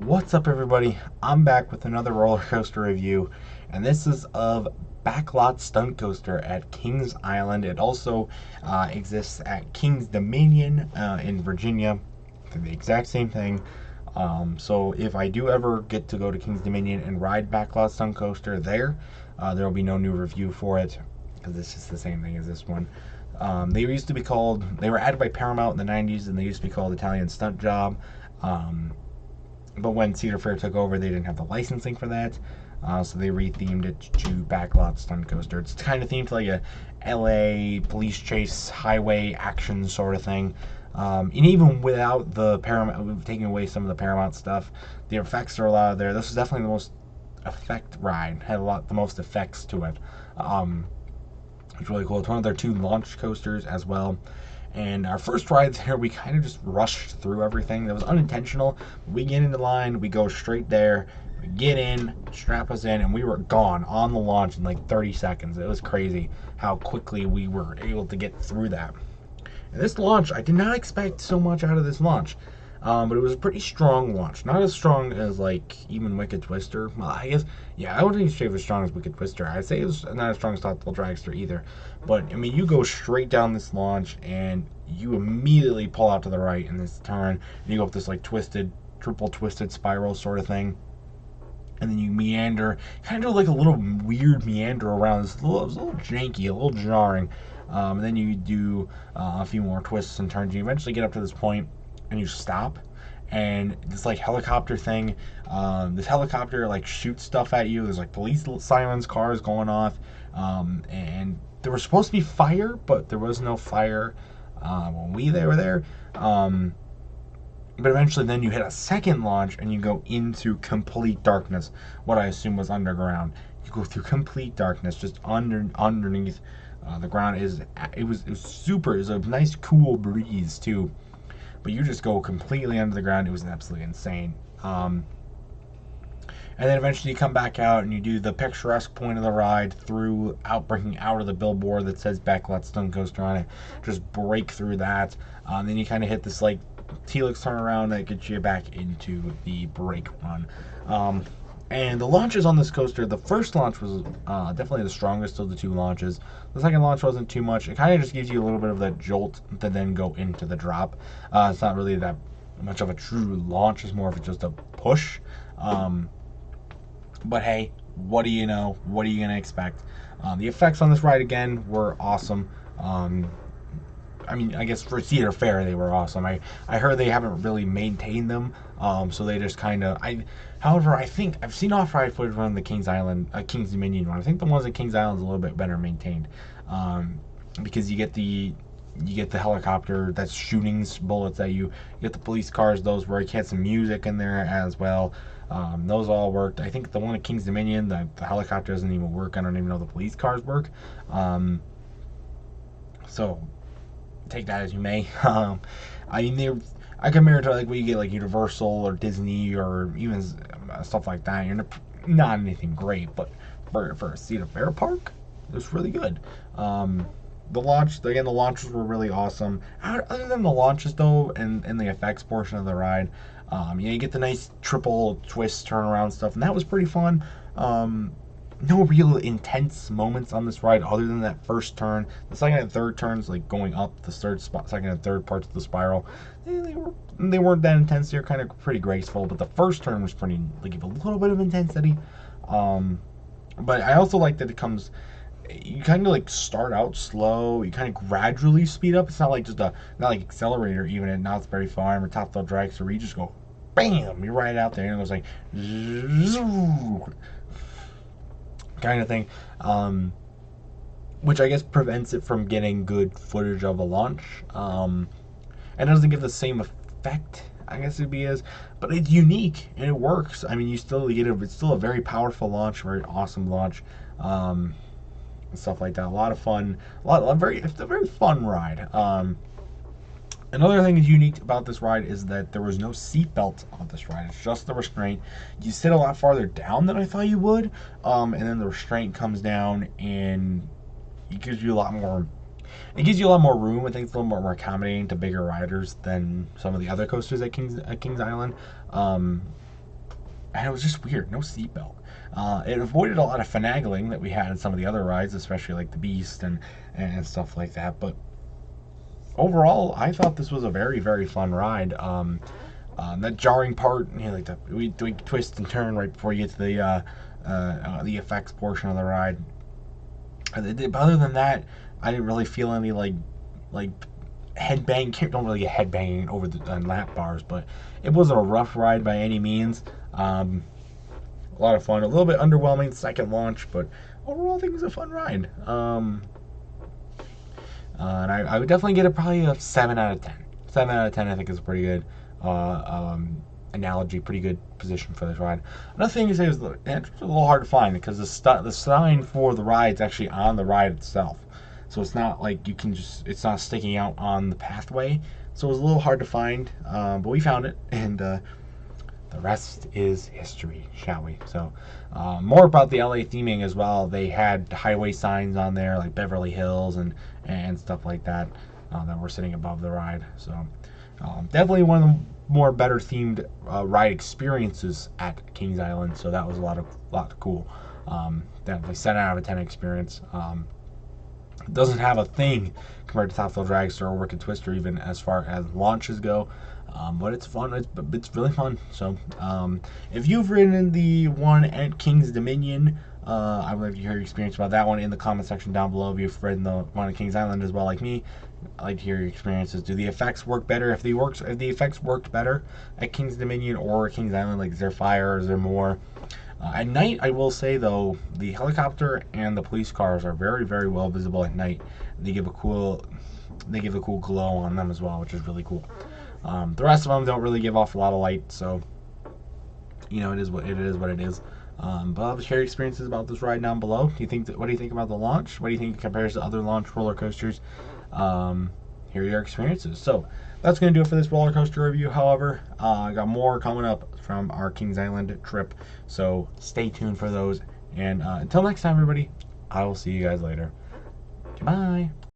What's up, everybody? I'm back with another roller coaster review, and this is of Backlot Stunt Coaster at Kings Island. It also exists at Kings Dominion in Virginia. They're the exact same thing. So if I do ever get to go to Kings Dominion and ride Backlot Stunt Coaster there will be no new review for it because it's just the same thing as this one. They were added by Paramount in the 90s, and they used to be called Italian Stunt Job. But when Cedar Fair took over, they didn't have the licensing for that, so they rethemed it to Backlot Stunt Coaster. It's kind of themed like a LA police chase, highway action sort of thing. And even without the Paramount, taking away some of the Paramount stuff, the effects are a lot of there. This is definitely the most effect ride. Had the most effects to it. It's really cool. It's one of their two launch coasters as well. And our first ride there, we kind of just rushed through everything. That was unintentional. We get into line, we go straight there, we get in, strap us in, and we were gone on the launch in like 30 seconds. It was crazy how quickly we were able to get through that. And this launch, I did not expect so much out of this launch. But it was a pretty strong launch. Not as strong as, like, even Wicked Twister. Well, I guess, yeah, I wouldn't even say it was as strong as Wicked Twister. I'd say it was not as strong as Thoughtful Dragster either. But, I mean, you go straight down this launch, and you immediately pull out to the right in this turn, and you go up this, like, triple twisted spiral sort of thing. And then you meander, kind of like a little weird meander around. It was a little janky, a little jarring. And then you do a few more twists and turns. You eventually get up to this point, and you stop, and this like helicopter thing, this helicopter like shoots stuff at you. There's like police sirens, cars going off, and there was supposed to be fire, but there was no fire when we were there. But eventually then you hit a second launch and you go into complete darkness, what I assume was underground. You go through complete darkness, just underneath the ground. It was super. It was a nice cool breeze too, but you just go completely under the ground. It was absolutely insane. And then eventually you come back out and you do the picturesque point of the ride breaking out of the billboard that says Backlot Stunt Coaster on it. Just break through that. Then you kind of hit this like helix turnaround that gets you back into the brake run. And the launches on this coaster, the first launch was definitely the strongest of the two launches. The second launch wasn't too much. It kind of just gives you a little bit of that jolt to then go into the drop. It's not really that much of a true launch. It's more of just a push. But hey, what do you know? What are you going to expect? The effects on this ride, again, were awesome. I mean, I guess for Cedar Fair they were awesome. I heard they haven't really maintained them, so they just kind of. However, I think I've seen off-ride footage from the Kings Dominion one. I think the ones at Kings Island is a little bit better maintained, because you get the helicopter that's shooting bullets at you. You get the police cars; those work. You had some music in there as well. Those all worked. I think the one at Kings Dominion, the helicopter doesn't even work. I don't even know the police cars work. So take that as you may. I mean, I compare it to like what you get like Universal or Disney or even stuff like that. You're not anything great, but for a Cedar Fair park, it's really good. The launches were really awesome. Other than the launches though, and the effects portion of the ride, you get the nice triple twist turnaround stuff, and that was pretty fun. No real intense moments on this ride other than that first turn. The second and third turns, like going up the second and third parts of the spiral, they weren't that intense. They're kind of pretty graceful, but the first turn was pretty, like, give a little bit of intensity. But I also like that you kind of like start out slow, you kind of gradually speed up. It's not like not like Accelerator even at Knott's Berry Farm or Top Thrill Dragster where you just go bam, you're right out there, and it goes like kind of thing, which I guess prevents it from getting good footage of a launch, and it doesn't give the same effect, I guess it'd be but it's unique and it works. I mean, you still get it. It's still a very powerful launch, very awesome launch, and stuff like that. A lot of fun, it's a very fun ride. Another thing that's unique about this ride is that there was no seatbelt on this ride. It's just the restraint. You sit a lot farther down than I thought you would, and then the restraint comes down, and it gives you a lot more. It gives you a lot more room. I think it's a little more accommodating to bigger riders than some of the other coasters at Kings Island. and it was just weird. No seatbelt. It avoided a lot of finagling that we had in some of the other rides, especially like the Beast and stuff like that. But overall, I thought this was a very, very fun ride. That jarring part, like we twist and turn right before you get to the effects portion of the ride. But other than that, I didn't really feel any like headbang. Don't really get headbanging over the lap bars, but it wasn't a rough ride by any means. A lot of fun. A little bit underwhelming second launch, but overall, I think it was a fun ride. And I would definitely get it probably a 7 out of 10. 7 out of 10, I think, is a pretty good analogy, pretty good position for this ride. Another thing to say is it's a little hard to find because the sign for the ride is actually on the ride itself. So it's not like you can it's not sticking out on the pathway. So it was a little hard to find, but we found it, and the rest is history, shall we? So, more about the LA theming as well. They had highway signs on there, like Beverly Hills and stuff like that, that were sitting above the ride. So, definitely one of the more better themed ride experiences at Kings Island. So that was a lot cool. Definitely 7 out of 10 experience. It doesn't have a thing compared to Top Thrill Dragster or Wicked Twister, even as far as launches go. But it's fun. It's really fun. So, if you've ridden the one at King's Dominion, I would like to hear your experience about that one in the comment section down below. If you've ridden the one at Kings Island as well, like me, I'd like to hear your experiences. Do the effects work better? If the effects worked better at King's Dominion or Kings Island, like is there fire? Is there more? At night, I will say though, the helicopter and the police cars are very, very well visible at night. They give a cool glow on them as well, which is really cool. The rest of them don't really give off a lot of light, so it is what it is. But I'll share your experiences about this ride down below. What do you think about the launch? What do you think it compares to other launch roller coasters? Here are your experiences. So that's going to do it for this roller coaster review. However, I got more coming up from our Kings Island trip, so stay tuned for those. And until next time, everybody, I will see you guys later. Goodbye.